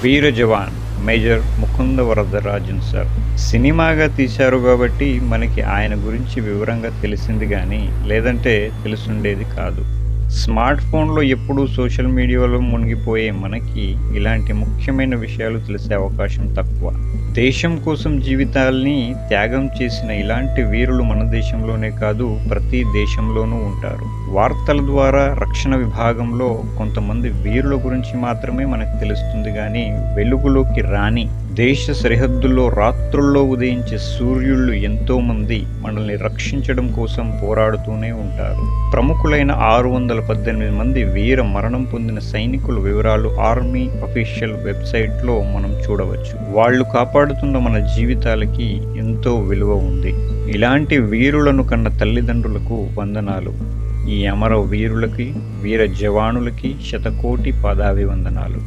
వీర జవాన్ major Mukunda Varadarajan sir సినిమాగా తీశారు కాబట్టి మనకి ఆయన గురించి వివరంగా తెలిసింది కానీ లేదంటే తెలుసుండేది కాదు. స్మార్ట్ ఫోన్లో ఎప్పుడూ సోషల్ మీడియాలో మునిగిపోయే మనకి ఇలాంటి ముఖ్యమైన విషయాలు తెలిసే అవకాశం తక్కువ. దేశం కోసం జీవితాల్ని త్యాగం చేసిన ఇలాంటి వీరులు మన దేశంలోనే కాదు ప్రతి దేశంలోనూ ఉంటారు. వార్తల ద్వారా రక్షణ విభాగంలో కొంతమంది వీరుల గురించి మాత్రమే మనకు తెలుస్తుంది కానీ వెలుగులోకి రాని దేశ సరిహద్దుల్లో రాత్రుల్లో ఉదయించే సూర్యుళ్ళు ఎంతోమంది మనల్ని రక్షించడం కోసం పోరాడుతూనే ఉంటారు. ప్రముఖులైన 618 మంది వీర మరణం పొందిన సైనికుల వివరాలు ఆర్మీ అఫీషియల్ వెబ్సైట్లో మనం చూడవచ్చు. వాళ్ళు కాపాడుతున్న మన జీవితాలకి ఎంతో విలువ ఉంది. ఇలాంటి వీరులను కన్న తల్లిదండ్రులకు వందనాలు. ఈ అమర వీరులకి, వీర జవానులకి శతకోటి పాదాభివందనాలు.